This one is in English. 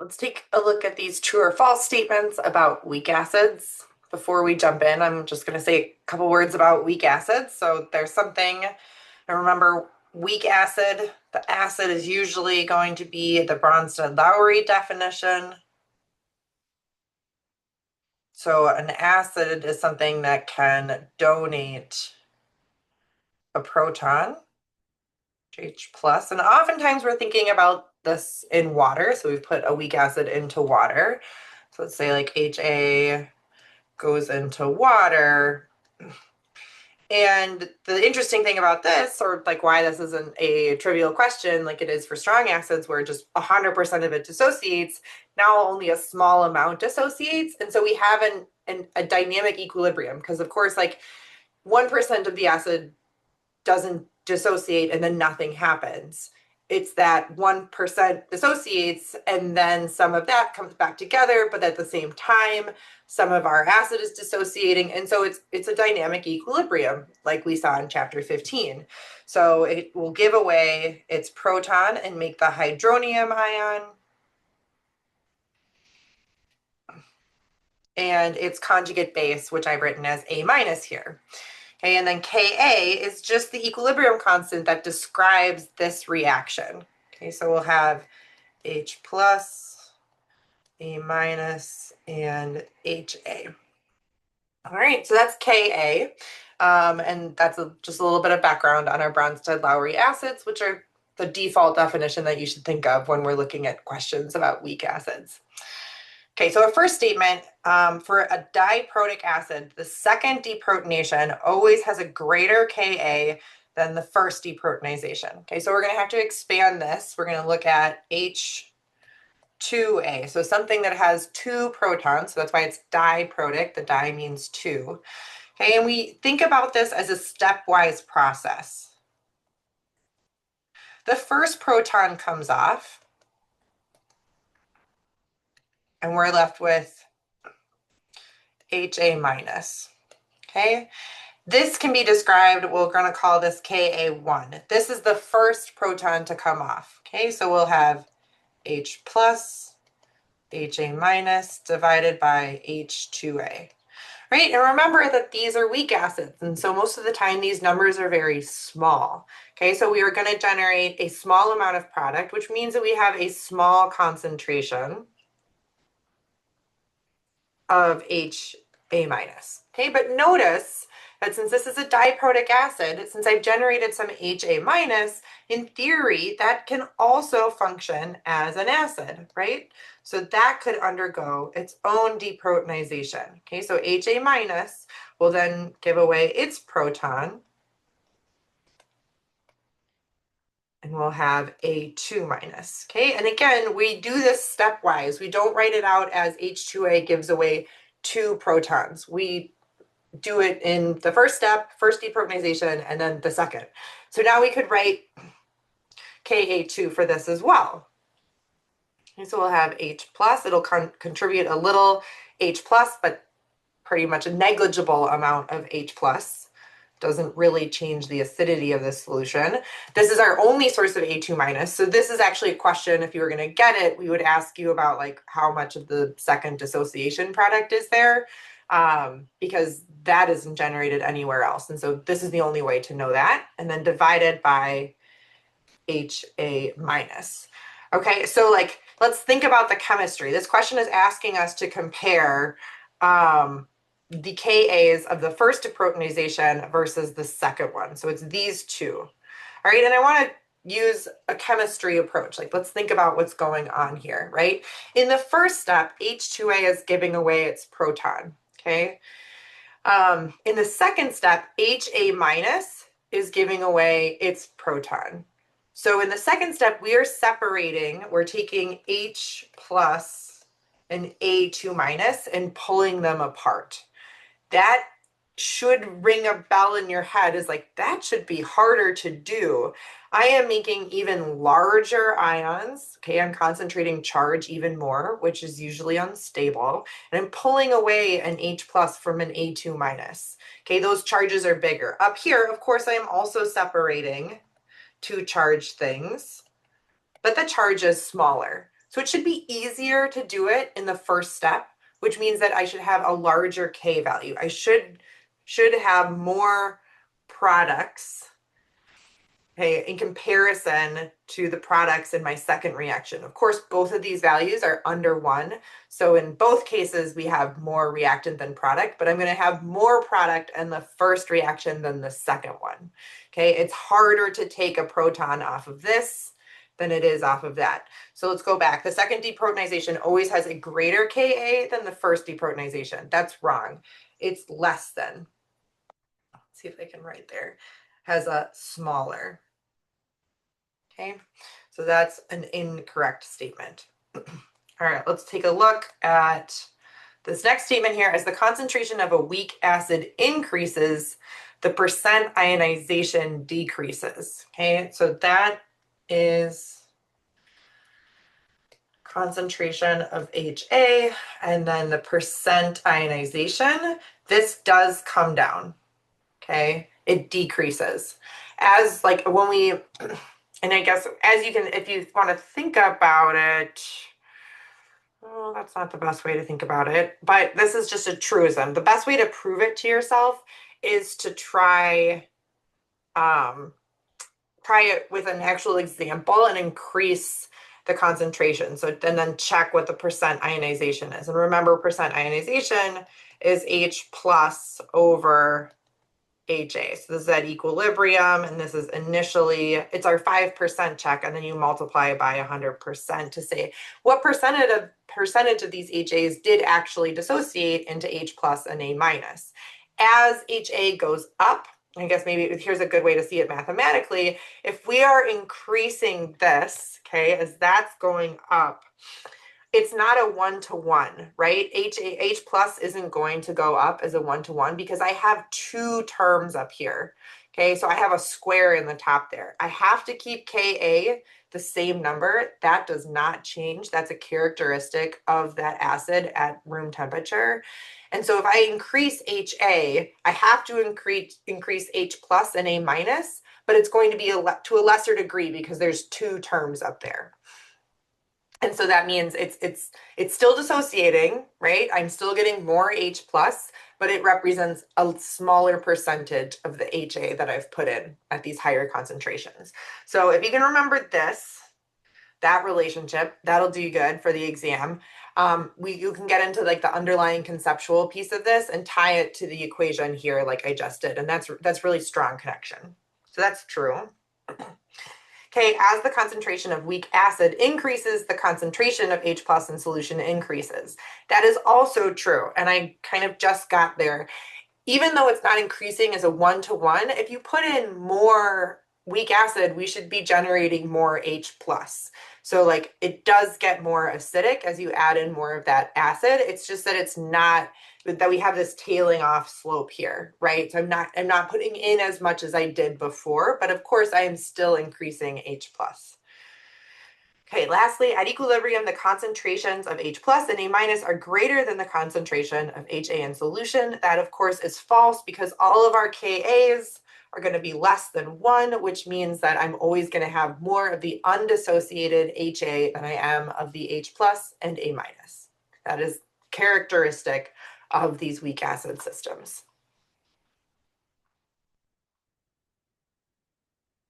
Let's take a look at these true or false statements about weak acids. Before we jump in, I'm just going to say a couple words about weak acids. So there's something, and remember, weak acid, the acid is usually going to be the Bronsted-Lowry definition. So an acid is something that can donate a proton, H plus, and oftentimes we're thinking about this in water. So we've put a weak acid into water. So let's say like HA goes into water. And the interesting thing about this, or like why this isn't a trivial question like it is for strong acids, where just 100% of it dissociates, now only a small amount dissociates. And so we have a dynamic equilibrium because, of course, like 1% of the acid doesn't dissociate and then nothing happens. It's that 1% dissociates and then some of that comes back together, but at the same time, some of our acid is dissociating. And so it's a dynamic equilibrium like we saw in chapter 15. So it will give away its proton and make the hydronium ion. And its conjugate base, which I've written as A minus here. Okay, and then Ka is just the equilibrium constant that describes this reaction. Okay, so we'll have H plus, A minus, and HA. All right, so that's Ka. And that's just a little bit of background on our Bronsted-Lowry acids, which are the default definition that you should think of when we're looking at questions about weak acids. Okay, so our first statement, for a diprotic acid, the second deprotonation always has a greater Ka than the first deprotonization. Okay, so we're going to have to expand this. We're going to look at H2A, so something that has two protons, so that's why it's diprotic. The di means two. Okay, and we think about this as a stepwise process. The first proton comes off, and we're left with HA minus. Okay, this can be described, we're going to call this Ka1. This is the first proton to come off. Okay, so we'll have H plus, HA minus divided by H2A. Right, and remember that these are weak acids, and so most of the time these numbers are very small. Okay, so we are going to generate a small amount of product, which means that we have a small concentration of HA minus. Okay, but notice that since this is a diprotic acid, since I've generated some HA minus, in theory, that can also function as an acid, right? So that could undergo its own deprotonization. Okay, so HA minus will then give away its proton, and we'll have A2 minus. Okay, and again, we do this stepwise. We don't write it out as H2A gives away two protons. We do it in the first step, first deprotonization, and then the second. So now we could write Ka2 for this as well. And so we'll have H plus. It'll contribute a little H plus, but pretty much a negligible amount of H plus. Doesn't really change the acidity of this solution. This is our only source of A2 minus. So this is actually a question, if you were going to get it, we would ask you about like how much of the second dissociation product is there, because that isn't generated anywhere else. And so this is the only way to know that, and then divided by HA minus. Okay, so like, let's think about the chemistry. This question is asking us to compare the Kas of the first deprotonization versus the second one. So it's these two. All right, and I want to use a chemistry approach. Like, let's think about what's going on here, right? In the first step, H2A is giving away its proton, okay? In the second step, HA minus is giving away its proton. So in the second step, we are separating, we're taking H plus and A2 minus and pulling them apart. That should ring a bell in your head, is like, that should be harder to do. I am making even larger ions. Okay, I'm concentrating charge even more, which is usually unstable. And I'm pulling away an H plus from an A2 minus. Okay, those charges are bigger. Up here, of course, I am also separating two charged things, but the charge is smaller. So it should be easier to do it in the first step, which means that I should have a larger K value. I should have more products, okay, in comparison to the products in my second reaction. Of course, both of these values are under 1. So in both cases, we have more reactant than product, but I'm going to have more product in the first reaction than the second one. Okay, it's harder to take a proton off of this than it is off of that. So let's go back. The second deprotonization always has a greater Ka than the first deprotonization. That's wrong. It's less than. Let's see if I can write there. Has a smaller. Okay, so that's an incorrect statement. All right, let's take a look at this next statement here. As the concentration of a weak acid increases, the percent ionization decreases. Okay, so that is concentration of HA, and then the percent ionization. This does come down. Okay, it decreases. As like when we, and I guess as you can, if you want to think about it, oh, that's not the best way to think about it, but this is just a truism. The best way to prove it to yourself is to try it with an actual example and increase the concentration. So and then check what the percent ionization is. And remember, percent ionization is H plus over HA. So this is at equilibrium, and this is initially, it's our 5% check, and then you multiply by 100% to say what percentage of these HAs did actually dissociate into H plus and A minus. As HA goes up, I guess maybe here's a good way to see it mathematically. If we are increasing this, okay, as that's going up, it's not a 1-to-1, right? H plus isn't going to go up as a 1-to-1 because I have 2 terms up here. Okay, so I have a square in the top there. I have to keep Ka the same number. That does not change. That's a characteristic of that acid at room temperature. And so if I increase HA, I have to increase H plus and A minus, but it's going to be to a lesser degree because there's 2 terms up there. And so that means it's still dissociating, right? I'm still getting more H plus, but it represents a smaller percentage of the HA that I've put in at these higher concentrations. So if you can remember this, that relationship, that'll do good for the exam. You can get into like the underlying conceptual piece of this and tie it to the equation here like I just did. And that's really strong connection. So that's true. Okay, as the concentration of weak acid increases, the concentration of H plus in solution increases. That is also true, and I kind of just got there. Even though it's not increasing as a 1-to-1, if you put in more weak acid, we should be generating more H plus. So like it does get more acidic as you add in more of that acid. It's just that it's not, that we have this tailing off slope here, right? So I'm not putting in as much as I did before, but of course I am still increasing H plus. Okay, lastly, at equilibrium, the concentrations of H plus and A minus are greater than the concentration of HA in solution. That, of course, is false because all of our Kas are going to be less than 1, which means that I'm always going to have more of the undissociated HA than I am of the H plus and A minus. That is characteristic of these weak acid systems.